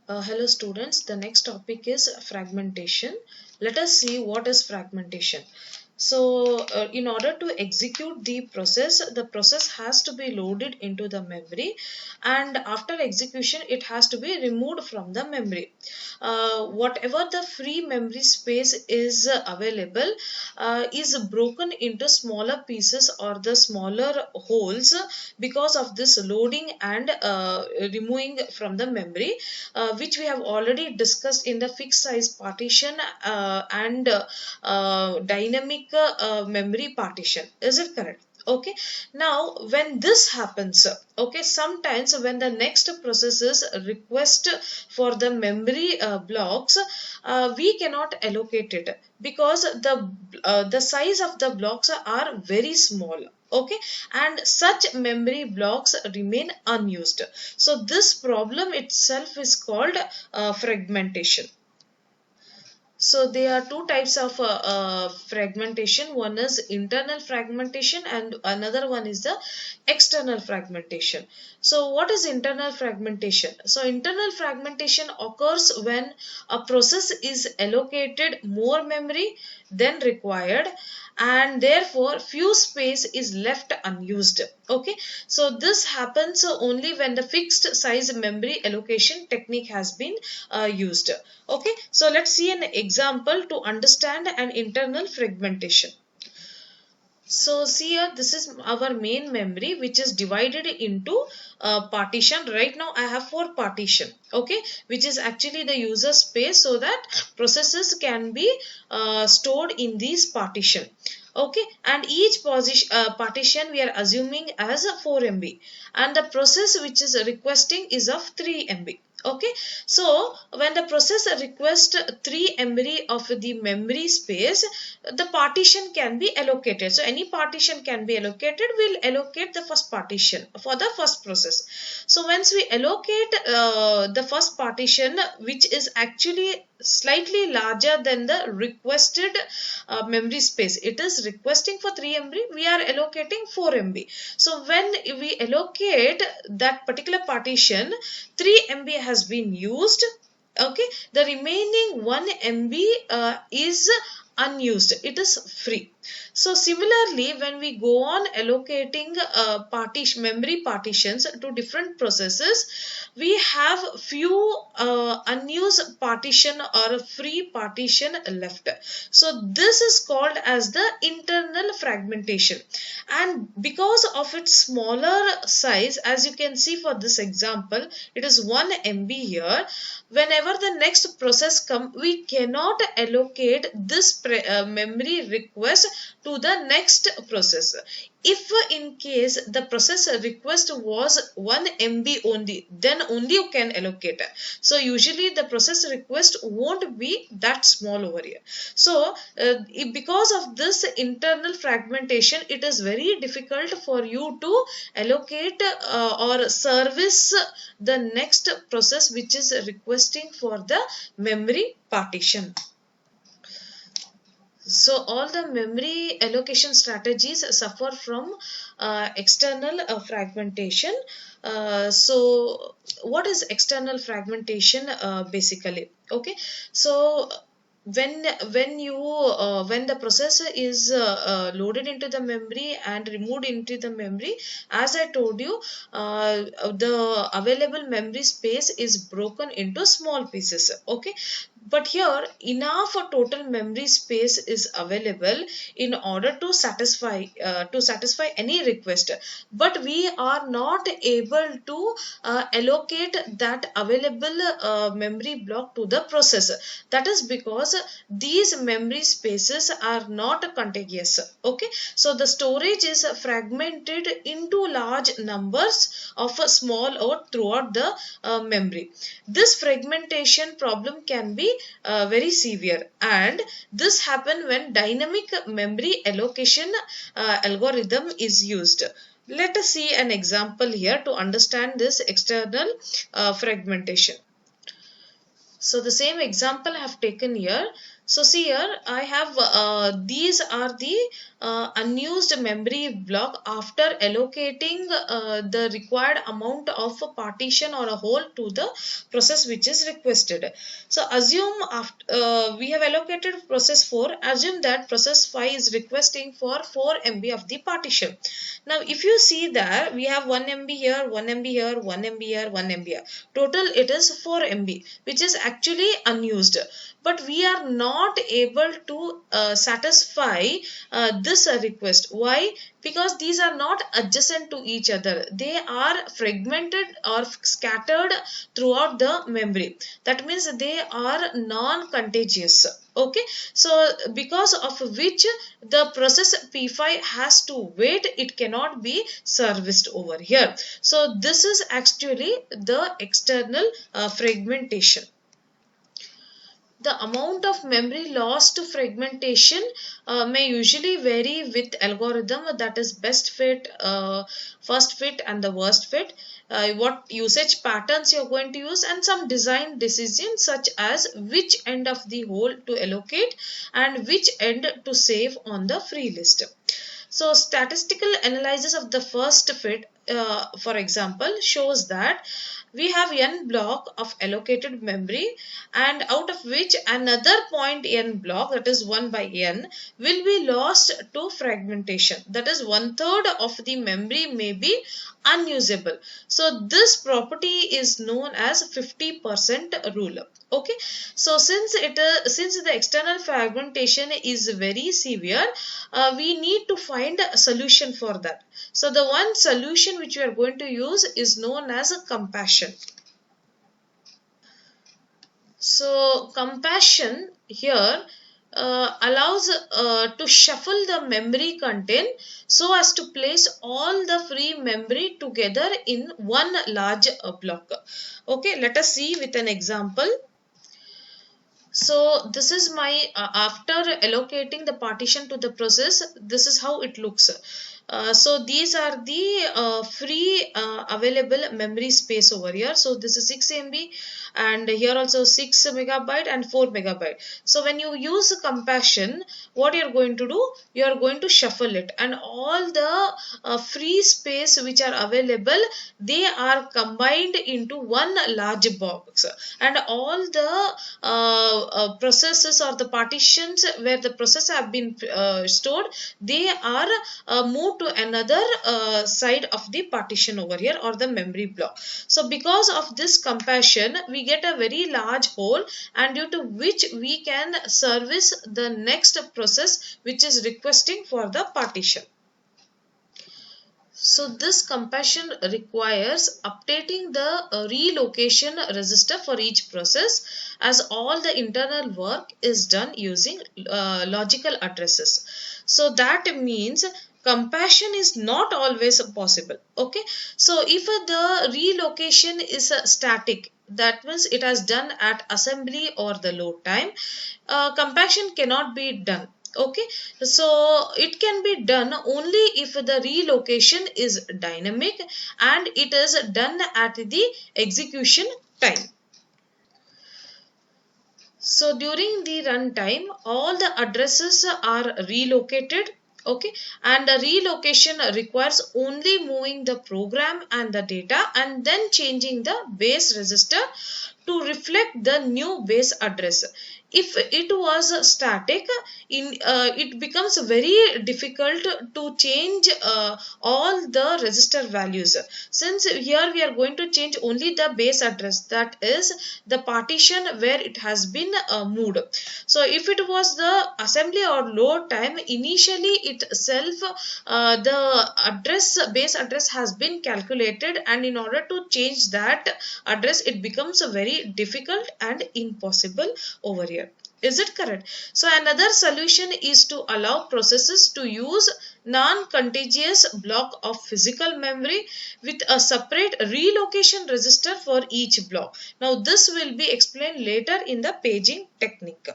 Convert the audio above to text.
Hello students, the next topic is fragmentation. Let us see what is fragmentation. So, in order to execute the process has to be loaded into the memory, and after execution it has to be removed from the memory. Whatever the free memory space is available is broken into smaller pieces or the smaller holes because of this loading and removing from the memory, which we have already discussed in the fixed size partition and dynamic memory partition. Is it correct? Okay. Now when this happens, okay, sometimes when the next processes request for the memory blocks, we cannot allocate it because the size of the blocks are very small. Okay, and such memory blocks remain unused. So this problem itself is called fragmentation. So there are two types of fragmentation. One is internal fragmentation and another one is the external fragmentation. So what is internal fragmentation? So internal fragmentation occurs when a process is allocated more memory than required and therefore few space is left unused. Okay, so this happens only when the fixed size memory allocation technique has been used. Okay, so let's see an example to understand an internal fragmentation. So see here, this is our main memory which is divided into partition. Right now I have 4 partition, okay, which is actually the user space so that processes can be stored in these partition. Okay, and each partition we are assuming as a 4 MB and the process which is requesting is of 3 MB. Okay, so when the processor requests 3 MB of the memory space, the partition can be allocated. So any partition can be allocated. We'll allocate the first partition for the first process. So once we allocate the first partition, which is actually slightly larger than the requested memory space, it is requesting for 3 MB, we are allocating 4 MB. So when we allocate that particular partition, 3 MB has been used. Okay, the remaining 1 MB is unused, it is free. So similarly, when we go on allocating memory partitions to different processes, we have few unused partition or free partition left. So this is called as the internal fragmentation, and because of its smaller size, as you can see for this example, it is 1 MB here. Whenever the next process come, we cannot allocate this memory request to the next process. If in case the process request was 1 MB only, then only you can allocate. So usually the process request won't be that small over here. So because of this internal fragmentation, it is very difficult for you to allocate or service the next process which is requesting for the memory partition. So all the memory allocation strategies suffer from external fragmentation. So what is external fragmentation basically? Okay, so when when the processor is loaded into the memory and removed into the memory, as I told you, the available memory space is broken into small pieces. Okay, but here enough total memory space is available in order to satisfy any request, but we are not able to allocate that available memory block to the processor. That is because these memory spaces are not contiguous. Okay, so the storage is fragmented into large numbers of small or throughout the memory. This fragmentation problem can be very severe, and this happen when dynamic memory allocation algorithm is used. Let us see an example here to understand this external fragmentation. So the same example I have taken here. So see here, I have these are the unused memory block after allocating the required amount of a partition or a hole to the process which is requested. So assume after we have allocated process 4, assume that process 5 is requesting for 4 MB of the partition. Now if you see there, we have 1 MB here, 1 MB here, 1 MB here, 1 MB here. Total it is 4 MB, which is actually unused. But we are not able to satisfy this request. Why? Because these are not adjacent to each other. They are fragmented or scattered throughout the memory. That means they are non-contiguous. Okay, so because of which the process P5 has to wait, it cannot be serviced over here. So this is actually the external fragmentation. The amount of memory lost to fragmentation may usually vary with algorithm, that is best fit, first fit and the worst fit, what usage patterns you're going to use, and some design decisions such as which end of the hole to allocate and which end to save on the free list. So statistical analysis of the first fit, for example, shows that we have n block of allocated memory, and out of which another point n block, that is 1 by n, will be lost to fragmentation. That is 1/3 of the memory may be unusable. So this property is known as 50% rule. Okay, so since the external fragmentation is very severe, we need to find a solution for that. So the one solution which we are going to use is known as a compassion. So compassion here allows to shuffle the memory content so as to place all the free memory together in one large block. Okay, let us see with an example. So this is my after allocating the partition to the process, this is how it looks. So these are the free available memory space over here. So this is 6 MB, and here also 6 megabyte and 4 megabyte. So when you use compassion, what you are going to do, you are going to shuffle it, and all the free space which are available, they are combined into one large box, and all the processes or the partitions where the process have been stored, they are moved to another side of the partition over here, or the memory block. So because of this compassion, we get a very large hole, and due to which we can service the next process which is requesting for the partition. So this compassion requires updating the relocation register for each process, as all the internal work is done using logical addresses. So that means compassion is not always possible. Okay, so if the relocation is static, that means it has done at assembly or the load time, compassion cannot be done. Okay, so it can be done only if the relocation is dynamic and it is done at the execution time. So during the runtime, all the addresses are relocated. Okay, and the relocation requires only moving the program and the data and then changing the base register to reflect the new base address. If it was static, it becomes very difficult to change all the register values. Since here we are going to change only the base address, that is the partition where it has been moved. So if it was the assembly or load time, initially itself the base address has been calculated, and in order to change that address, it becomes very difficult and impossible over here. Is it correct? So another solution is to allow processes to use non-contiguous block of physical memory with a separate relocation register for each block. Now this will be explained later in the paging technique.